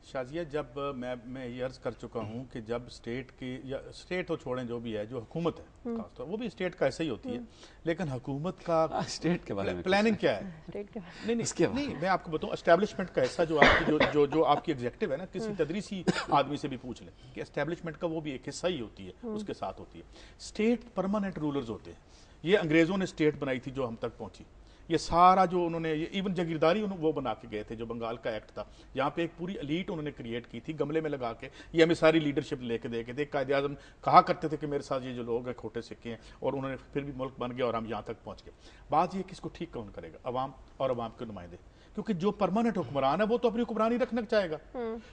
شازیہ, جب میں یہ عرض کر چکا ہوں کہ جب اسٹیٹ کی, یا اسٹیٹ تو چھوڑیں, جو بھی ہے, جو حکومت ہے وہ بھی اسٹیٹ کا ایسا ہی ہوتی ہے, لیکن حکومت کا اسٹیٹ کے بارے میں پلاننگ کیا ہے؟ نہیں, میں آپ کو بتاؤں, اسٹیبلشمنٹ کا ایسا جو آپ کی جو آپ کی ایگزیکٹو ہے نا, کسی تدریسی آدمی سے بھی پوچھ لیں کہ اسٹیبلشمنٹ کا وہ بھی ایک حصہ ہی ہوتی ہے, اس کے ساتھ ہوتی ہے. اسٹیٹ پرماننٹ رولرز ہوتے ہیں. یہ انگریزوں نے اسٹیٹ بنائی تھی جو ہم تک پہنچی. یہ سارا جو انہوں نے ایون جاگیرداری وہ بنا کے گئے تھے, جو بنگال کا ایکٹ تھا, یہاں پہ ایک پوری ایلیٹ انہوں نے کریٹ کی تھی گملے میں لگا کے. یہ ہمیں ساری لیڈرشپ لے کے دے کے تھے. قائد اعظم کہا کرتے تھے کہ میرے ساتھ یہ جو لوگ ہیں کھوٹے سکے ہیں, اور انہوں نے پھر بھی ملک بن گیا اور ہم یہاں تک پہنچ گئے. بات یہ کس کو ٹھیک کون کرے گا؟ عوام اور عوام کے نمائندے, کیونکہ جو پرماننٹ حکمران ہے وہ تو اپنی حکمرانی رکھنا چاہے گا.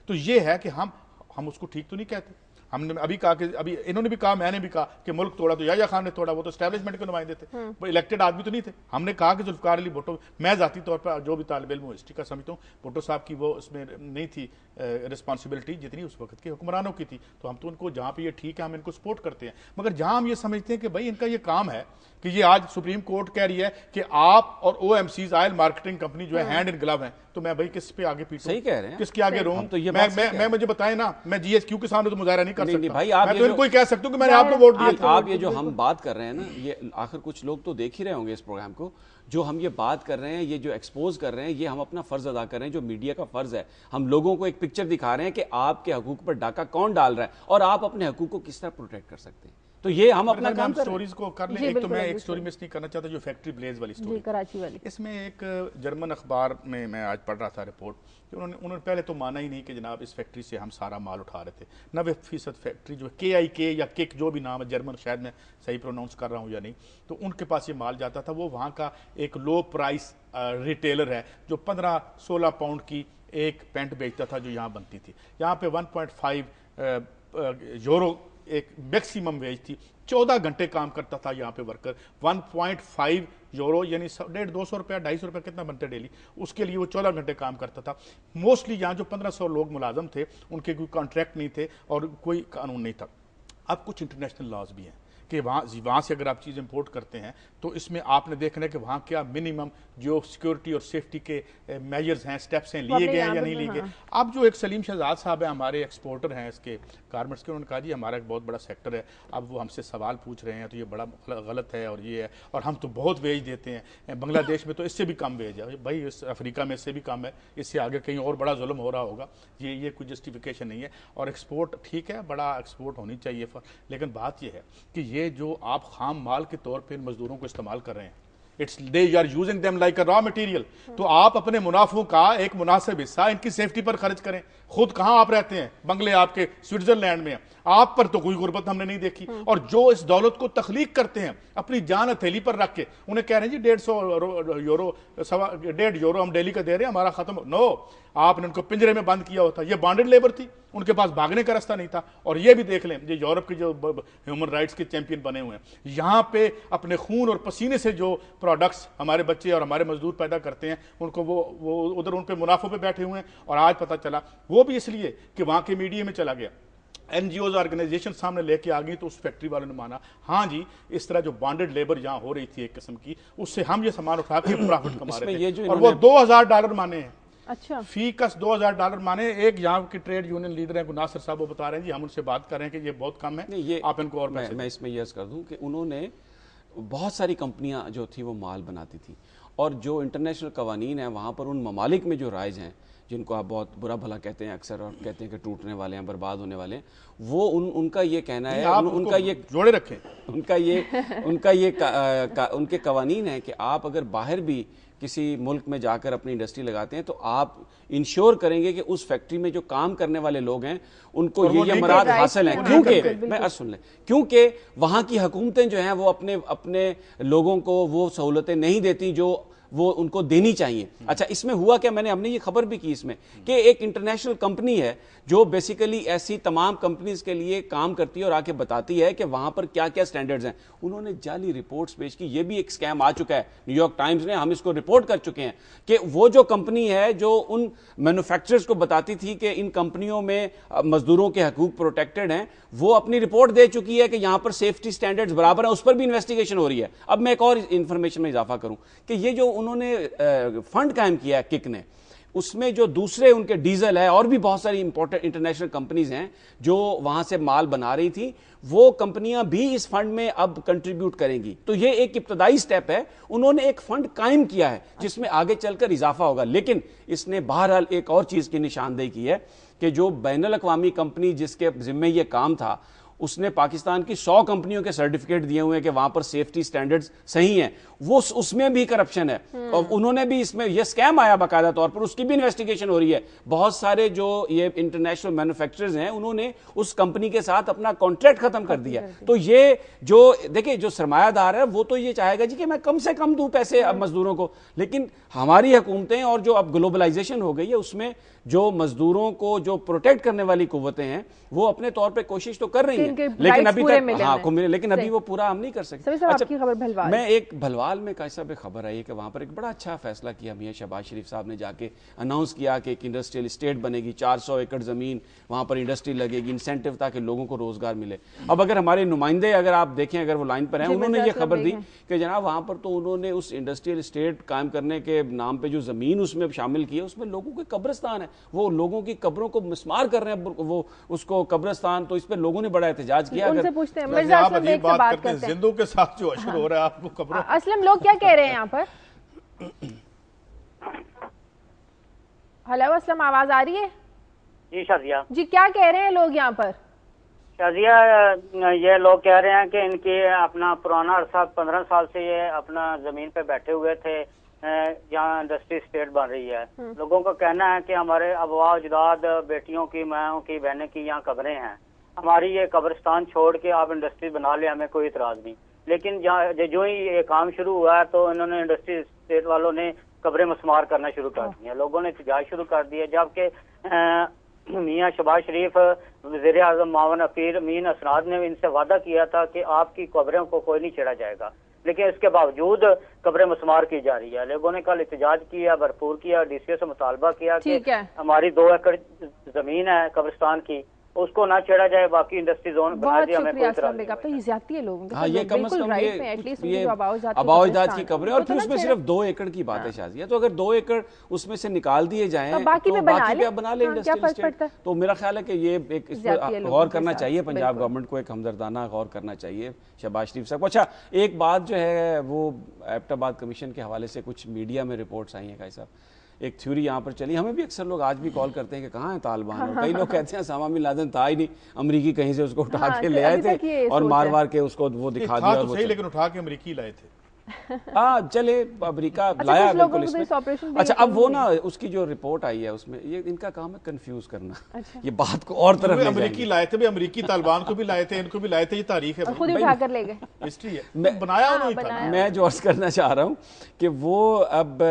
تو یہ ہے کہ ہم اس کو ٹھیک تو نہیں کہتے. ہم نے ابھی کہا کہ ابھی انہوں نے بھی کہا, میں نے بھی کہا کہ ملک توڑا تو یحییٰ خان نے توڑا, وہ تو اسٹیبلشمنٹ کے نمائندے تھے, وہ الیکٹڈ آدمی تو نہیں تھے. ہم نے کہا کہ ذوالفقار علی بھٹو, میں ذاتی طور پر جو بھی طالب علم ہسٹری کا سمجھتا ہوں, بھٹو صاحب کی وہ اس میں نہیں تھی رسپانسبلٹی جتنی اس وقت کے حکمرانوں کی تھی. تو ہم تو ان کو جہاں پہ یہ ٹھیک ہے ہم ان کو سپورٹ کرتے ہیں, مگر جہاں ہم یہ سمجھتے ہیں کہ بھائی ان کا یہ کام ہے کہ یہ آج سپریم کورٹ کہہ رہی ہے کہ آپ اور O M Cs oil marketing company جو ہے ہینڈ ان گلو ہیں, تو میں بھائی کس پہ آگے پیٹوں؟ صحیح کہہ رہے ہیں, کس کے آگے رہوں؟ میں مجھے بتائیں نا, میں جی ایس کیو کے سامنے تو مظاہرہ نہیں کر سکتا. میں تو ان کو ہی کہہ سکتا ہوں کہ میں نے آپ کو ووٹ دیا. آپ یہ جو ہم بات کر رہے ہیں نا, یہ آخر کچھ لوگ تو دیکھ ہی رہے ہوں گے اس پروگرام کو, جو ہم یہ بات کر رہے ہیں, یہ جو ایکسپوز کر رہے ہیں, یہ ہم اپنا فرض ادا کر رہے ہیں, جو میڈیا کا فرض ہے. ہم لوگوں کو ایک پکچر دکھا رہے ہیں کہ آپ کے حقوق پر ڈاکہ کون ڈال رہا ہے اور آپ اپنے حقوق کو کس طرح پروٹیکٹ کر سکتے ہیں. تو یہ ہم اپنا کام کر سٹوریز کو کر لیں. ایک تو میں ایک سٹوری مس نہیں کرنا چاہتا جو فیکٹری بلیز والی سٹوری کراچی والی. اس میں ایک جرمن اخبار میں آج پڑھ رہا تھا رپورٹ کہ انہوں نے پہلے تو مانا ہی نہیں کہ جناب اس فیکٹری سے ہم سارا مال اٹھا رہے تھے. 90% فیکٹری جو KIK یا کک جو بھی نام ہے جرمن, شاید میں صحیح پروناؤنس کر رہا ہوں یا نہیں, تو ان کے پاس یہ مال جاتا تھا. وہ وہاں کا ایک لو پرائس ریٹیلر ہے جو 15-16 پاؤنڈ کی ایک پینٹ بیچتا تھا جو یہاں بنتی تھی. یہاں پہ 1.5 یورو ایک میکسیمم ویج تھی. 14 گھنٹے کام کرتا تھا یہاں پہ ورکر. 1.5 یورو یعنی 150-200 روپیہ 250 روپیہ کتنا بنتے ڈیلی, اس کے لیے وہ 14 گھنٹے کام کرتا تھا. موسٹلی یہاں جو 1500 لوگ ملازم تھے ان کے کوئی کانٹریکٹ نہیں تھے اور کوئی قانون نہیں تھا. اب کچھ انٹرنیشنل لاز بھی ہیں کہ وہاں سے اگر آپ چیز امپورٹ کرتے ہیں تو اس میں آپ نے دیکھنا ہے کہ وہاں کیا منیمم جو سیکورٹی اور سیفٹی کے میجرز ہیں, سٹیپس ہیں, لیے گئے ہیں یا نہیں لیے گئے. اب جو ایک سلیم شہزاد صاحب ہیں ہمارے ایکسپورٹر ہیں اس کے گارمنٹس کے, انہوں نے کہا جی ہمارا ایک بہت بڑا سیکٹر ہے, اب وہ ہم سے سوال پوچھ رہے ہیں تو یہ بڑا غلط ہے اور یہ ہے, اور ہم تو بہت ویج دیتے ہیں. بنگلہ دیش میں تو اس سے بھی کم ویج ہے بھائی, اس افریقہ میں اس سے بھی کم ہے, اس سے آگے کہیں اور بڑا ظلم ہو رہا ہوگا. یہ کوئی جسٹیفیکیشن نہیں ہے. اور ایکسپورٹ ٹھیک ہے, بڑا ایکسپورٹ ہونی چاہیے, لیکن بات یہ ہے کہ یہ جو آپ خام مال کے طور پہ ان مزدوروں کو استعمال کر رہے ہیں, they are using them like a raw material, تو آپ اپنے منافعوں کا ایک مناسب حصہ ان کی سیفٹی پر خرچ کریں. خود کہاں آپ رہتے ہیں, بنگلے آپ کے سوئٹزرلینڈ میں ہیں, آپ پر تو کوئی غربت ہم نے نہیں دیکھی. اور جو اس دولت کو تخلیق کرتے ہیں اپنی جان ہتھیلی پر رکھ کے, انہیں کہہ رہے ہیں جی 150 یورو 1.5 یورو ہم ڈیلی کا دے رہے ہیں, ہمارا ختم. نو, آپ نے ان کو پنجرے میں بند کیا ہوتا. یہ بانڈڈ لیبر تھی, ان کے پاس بھاگنے کا راستہ نہیں تھا. اور یہ بھی دیکھ لیں یہ یورپ کے جو ہیومن رائٹس کے چیمپئن بنے ہوئے ہیں, یہاں پہ اپنے خون اور پسینے سے جو پروڈکٹس ہمارے بچے اور ہمارے مزدور پیدا کرتے ہیں, ان کو وہ ادھر ان پہ منافع پہ بیٹھے ہوئے ہیں. اور آج پتہ چلا وہ بھی اس لیے کہ وہاں کے میڈیا میں چلا گیا, NGOز آرگنائزیشن سامنے لے کے آ گئی, تو اس فیکٹری والوں نے مانا ہاں جی اس طرح جو بانڈڈ لیبر یہاں ہو رہی تھی ایک قسم کی, اس سے ہم یہ سامان اٹھا کے پرافٹ کما رہے تھے. اور وہ $2,000 مانے ہیں. اچھا, فی کس $2,000 مانے. ایک یہاں کے ٹریڈ یونین لیڈر ہیں ناصر صاحب, وہ بتا رہے ہیں جی ہم ان سے بات کر رہے ہیں کہ یہ بہت کم ہے, آپ ان کو اور پیسے. میں اس میں یہ عرض کر دوں کہ انہوں نے بہت ساری کمپنیاں جو تھی وہ مال بناتی تھی, اور جو انٹرنیشنل قوانین ہیں وہاں پر ان ممالک میں جو رائج ہیں جن کو آپ بہت برا بھلا کہتے ہیں اکثر, اور کہتے ہیں کہ ٹوٹنے والے ہیں, برباد ہونے والے ہیں, وہ ان کا یہ کہنا ہے, ان کا یہ جوڑے رکھیں, ان کے قوانین ہیں کہ آپ اگر باہر بھی کسی ملک میں جا کر اپنی انڈسٹری لگاتے ہیں تو آپ انشور کریں گے کہ اس فیکٹری میں جو کام کرنے والے لوگ ہیں ان کو یہ مراد حاصل ہیں. کیونکہ میں سن لیں, کیونکہ وہاں کی حکومتیں جو ہیں وہ اپنے لوگوں کو وہ سہولتیں نہیں دیتی جو وہ ان کو دینی چاہیے. اچھا, اس میں ہوا کیا, میں نے ہم نے یہ خبر بھی کی اس میں کہ ایک انٹرنیشنل کمپنی ہے جو بیسیکلی ایسی تمام کمپنیز کے لیے کام کرتی ہے اور آ کے بتاتی ہے کہ وہاں پر کیا کیا سٹینڈرڈز ہیں. انہوں نے جعلی رپورٹس پیش کی. یہ بھی ایک سکیم آ چکا ہے, نیو یارک ٹائمز نے, ہم اس کو رپورٹ کر چکے ہیں کہ وہ جو کمپنی ہے جو ان مینوفیکچررز کو بتاتی تھی کہ ان کمپنیوں میں مزدوروں کے حقوق پروٹیکٹڈ ہیں, وہ اپنی رپورٹ دے چکی ہے کہ یہاں پر سیفٹی سٹینڈرڈز برابر ہیں, اس پر بھی انویسٹیگیشن ہو رہی ہے. اب میں ایک اور انفارمیشن میں اضافہ کروں کہ یہ جو انہوں نے فنڈ قائم کیا ہے کک نے, اس میں جو دوسرے ان کے ڈیزل ہے اور بھی بہت ساری امپورٹنٹ انٹرنیشنل کمپنیز ہیں جو وہاں سے مال بنا رہی تھی, وہ کمپنیاں بھی اس فنڈ میں اب کنٹریبیوٹ کریں گی. تو یہ ایک ابتدائی سٹیپ ہے, انہوں نے ایک فنڈ قائم کیا ہے جس میں آگے چل کر اضافہ ہوگا. لیکن اس نے بہرحال ایک اور چیز کی نشاندہی کی ہے کہ جو بین الاقوامی کمپنی جس کے ذمہ یہ کام تھا, اس نے پاکستان کی 100 کمپنیوں کے سرٹیفکیٹ دیے ہوئے ہیں کہ وہاں پر سیفٹی سٹینڈرڈز صحیح ہیں, وہ اس میں بھی کرپشن ہے, اور انہوں نے بھی اس میں یہ سکیم آیا باقاعدہ طور پر, اس کی بھی انویسٹیگیشن ہو رہی ہے. بہت سارے جو یہ انٹرنیشنل مینوفیکچررز ہیں انہوں نے اس کمپنی کے ساتھ اپنا کانٹریکٹ ختم کر دیا. تو یہ جو دیکھیں جو سرمایہ دار ہے وہ تو یہ چاہے گا جی کہ میں کم سے کم دوں پیسے اب مزدوروں کو, لیکن ہماری حکومتیں اور جو اب گلوبلائزیشن ہو گئی ہے اس میں جو مزدوروں کو جو پروٹیکٹ کرنے والی قوتیں ہیں وہ اپنے طور پہ کوشش تو کر رہی ہیں, لیکن ابھی تک لیکن ابھی وہ پورا ہم نہیں کر سکتے. میں ایک بھلوال میں کیسا بھی خبر آئی ہے کہ وہاں پر ایک بڑا اچھا فیصلہ کیا میاں شہباز شریف صاحب نے, جا کے اناؤنس کیا کہ ایک انڈسٹریل اسٹیٹ بنے گی, 400 ایکڑ زمین وہاں پر انڈسٹری لگے گی, انسینٹیو تاکہ لوگوں کو روزگار ملے. اب اگر ہمارے نمائندے اگر آپ دیکھیں اگر وہ لائن پر ہیں, انہوں نے یہ خبر دی کہ جناب وہاں پر تو انہوں نے اس انڈسٹریل اسٹیٹ قائم کرنے کے نام پہ جو زمین اس میں شامل کی ہے اس میں لوگوں کے قبرستان ہے, وہ لوگوں کی قبروں کو مسمار کر رہے ہیں وہ اس کو قبرستان, تو اس پہ لوگوں نے بڑا احتجاج کیا. ان سے پوچھتے ہیں مرزا اسلم ایک سے بات کرتے ہیں, زندوں کے ساتھ جو اشر ہو رہا ہے آپ کو قبروں. اسلم لوگ کیا کہہ رہے ہیں یہاں پر؟ ہلو اسلم, آواز آ رہی ہے؟ جی شازیہ, جی کیا کہہ رہے ہیں لوگ یہاں پر؟ شازیہ یہ لوگ کہہ رہے ہیں کہ ان کی اپنا پرانا عرصہ 15 سال سے یہ اپنا زمین پہ بیٹھے ہوئے تھے جہاں انڈسٹری اسٹیٹ بن رہی ہے. لوگوں کا کہنا ہے کہ ہمارے آباء اجداد بیٹیوں کی ماؤں کی بہنیں کی یہاں قبریں ہیں, ہماری یہ قبرستان چھوڑ کے آپ انڈسٹری بنا لیں, ہمیں کوئی اعتراض نہیں. لیکن جو ہی یہ کام شروع ہوا ہے تو انہوں نے انڈسٹری اسٹیٹ والوں نے قبریں مسمار کرنا شروع کر دی ہیں, لوگوں نے احتجاج شروع کر دیا, جبکہ میاں شہباز شریف وزیر اعظم معاون امیر امین اسناد نے ان سے وعدہ کیا تھا کہ آپ کی قبروں کو کوئی نہیں چھیڑا جائے گا, لیکن اس کے باوجود قبریں مسمار کی جا رہی ہے. لوگوں نے کل احتجاج کیا, بھرپور کیا, ڈی سی او سے مطالبہ کیا کہ ہماری 2 ایکڑ زمین ہے قبرستان کی, اس کو نہ چھیڑا جائے, باقی انڈسٹری زون بنا دیا, ہمیں کوئی اعتراض نہیں. تو یہ زیادتی ہے لوگوں ہاں یہ کم از کم یہ آباء اجداد کی قبریں, اور پھر اس میں صرف 2 ایکڑ کی بات ہے شازیہ, تو اگر 2 ایکڑ اس میں سے نکال دیے جائیں تو باقی پہ بنا لیں انڈسٹریل اسٹیٹ. تو میرا خیال ہے کہ یہ ایک اس پر غور کرنا چاہیے, پنجاب گورنمنٹ کو ایک ہمدردانہ غور کرنا چاہیے شہباز شریف صاحب. اچھا ایک بات جو ہے وہ ایبٹ آباد کمیشن کے حوالے سے کچھ میڈیا میں رپورٹس آئی ہیں قائد صاحب, ایک تھیوری یہاں پر چلی, ہمیں بھی اکثر لوگ آج بھی کال کرتے ہیں کہ کہاں ہیں طالبان, اور کئی لوگ کہتے ہیں اسامہ بن لادن تھا ہی نہیں, امریکی کہیں سے اس کو اٹھا کے لے آئے تھے اور مار کے اس کو وہ دکھا دیا. تو صحیح, لیکن اٹھا کے امریکی لائے تھے. ہاں چلے امریکہ لایا بالکل اس میں. اچھا اب وہ نا اس کی جو رپورٹ آئی ہے اس میں یہ ان کا کام ہے کنفیوز کرنا, یہ بات کو اور طرف امریکی لائے تھے, امریکی طالبان کو بھی لائے تھے, ان کو بھی لائے تھے, یہ تاریخ ہے, خود اٹھا کر لے گئے, ہسٹری ہے, بنایا انہوں نے تھا. میں جو عرض کرنا چاہ رہا ہوں کہ وہ اب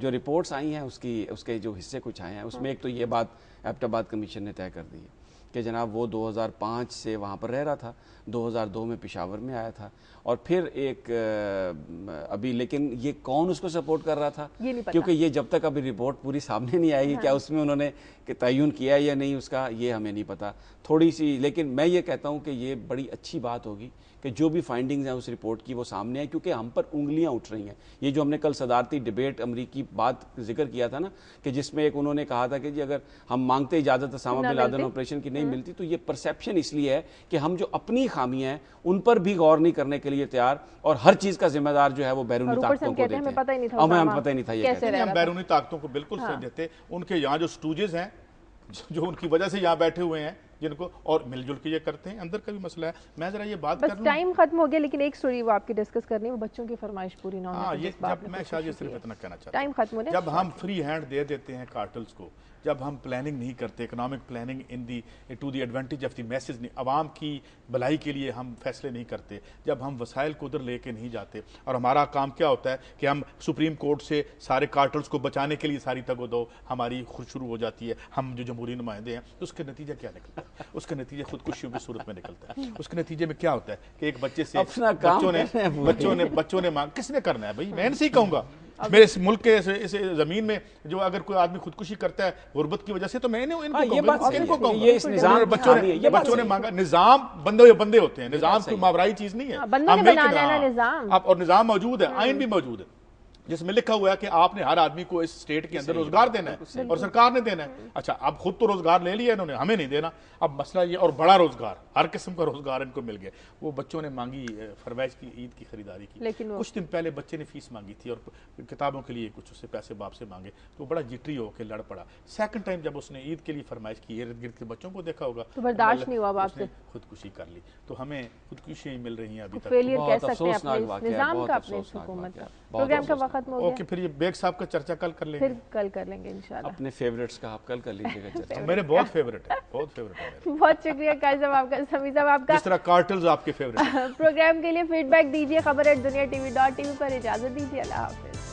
جو رپورٹس آئی ہیں اس کے جو حصے کچھ آئے ہیں اس میں ایک تو یہ بات ایبٹ آباد کمیشن نے طے کر دی ہے کہ جناب وہ 2005 سے وہاں پر رہ رہا تھا, 2002 میں پشاور میں آیا تھا, اور پھر ایک ابھی لیکن یہ کون اس کو سپورٹ کر رہا تھا کیونکہ یہ جب تک ابھی رپورٹ پوری سامنے نہیں آئے گی, کیا اس میں انہوں نے تعین کیا ہے یا نہیں اس کا, یہ ہمیں نہیں پتا تھوڑی سی. لیکن میں یہ کہتا ہوں کہ یہ بڑی اچھی بات ہوگی کہ جو بھی فائنڈنگز ہیں اس رپورٹ کی وہ سامنے ہیں, کیونکہ ہم پر انگلیاں اٹھ رہی ہیں. یہ جو ہم نے کل صدارتی ڈیبیٹ امریکی بات ذکر کیا تھا نا, کہ جس میں ایک انہوں نے کہا تھا کہ جی اگر ہم مانگتے اجازت اسامہ بن لادن آپریشن کی نہیں ملتی تو یہ پرسیپشن اس لیے ہے کہ ہم جو اپنی خامیاں ہیں ان پر بھی غور نہیں کرنے کے لیے تیار, اور ہر چیز کا ذمہ دار جو ہے وہ بیرونی طاقتوں کو دیتے ہیں. ہمیں پتہ ہی نہیں تھا یہ کہتے ہیں, ہم بیرونی طاقتوں کو بالکل صحیح دیتے. ان کے یہاں جو سٹوجز ہیں جو ان کی وجہ سے یہاں بیٹھے ہوئے ہیں, جن کو اور مل جل کے یہ کرتے ہیں, اندر کا بھی مسئلہ ہے. میں ذرا یہ بات کر لوں, ٹائم ختم ہو گیا, لیکن ایک سٹوری وہ آپ کی ڈسکس کرنی ہے, وہ بچوں کی فرمائش پوری نہ ہونے. میں شاید صرف اتنا کہنا چاہتا ہوں, ٹائم ختم ہونے, جب ہم فری ہینڈ دے دیتے ہیں کارٹلز کو, جب ہم پلاننگ نہیں کرتے, economic planning to the advantage of the masses, عوام کی بھلائی کے لیے ہم فیصلے نہیں کرتے, جب ہم وسائل کو ادھر لے کے نہیں جاتے, اور ہمارا کام کیا ہوتا ہے کہ ہم سپریم کورٹ سے سارے کارٹلز کو بچانے کے لیے ساری تگ و دو ہماری خود شروع ہو جاتی ہے, ہم جو جمہوری نمائندے ہیں, تو اس کا نتیجہ کیا نکلتا ہے؟ اس کا نتیجہ خودکشیوں کی صورت میں نکلتا ہے. اس کے نتیجے میں کیا ہوتا ہے کہ ایک بچے سے بچوں نے مانگ, کس نے کرنا ہے بھائی, میں نہیں کہوں گا, میرے ملک کے اس زمین میں جو اگر کوئی آدمی خودکشی کرتا ہے غربت کی وجہ سے, تو میں نے ان کو کہوں گا بچوں نے مانگا. نظام بندے ہوتے ہیں, نظام کوئی ماورائی چیز نہیں ہے, اور نظام موجود ہے, آئین بھی موجود ہے جس میں لکھا ہوا ہے کہ آپ نے ہر آدمی کو اس اسٹیٹ کے اندر روزگار دینا ہے اور سرکار نے دینا ہے. اچھا اب خود تو روزگار لے لیا انہوں نے, ہمیں نہیں دینا. اب مسئلہ یہ, اور بڑا روزگار, ہر قسم کا روزگار ان کو مل گیا. وہ بچوں نے مانگی فرمائش کی عید کی خریداری کی, کچھ دن پہلے بچے نے فیس مانگی تھی اور کتابوں کے لیے کچھ اس سے پیسے باپ سے مانگے, تو بڑا جٹری ہو کے لڑ پڑا. سیکنڈ ٹائم جب اس نے عید کے لیے فرمائش کی, ارد گرد کے بچوں کو دیکھا ہوگا, تو برداشت نہیں ہوا, باپ سے خودکشی کر لی. تو ہمیں خودکشیاں مل رہی ہیں ابھی تک. فیلئر کہہ سکتے ہیں اپنے نظام کا, اپنے حکومت کا. پروگرام کا وقت ہو گیا. اوکے, پھر یہ بیگ صاحب کا چرچا کل کر لیں گے, پھر کل کر لیں گے انشاءاللہ. اپنے فیورٹس کا آپ کل کر لیجیے گا چرچا. میرے بہت فیورٹ ہے, بہت فیورٹ ہے. بہت شکریہ قائد صاحب آپ کا, سمیع صاحب آپ کا. جس طرح کارٹلز آپ کے فیورٹ ہیں. پروگرام کے لیے فیڈ بیک دیجیے, خبر@دنیا TV.tv پر. اجازت دیجیے, اللہ حافظ.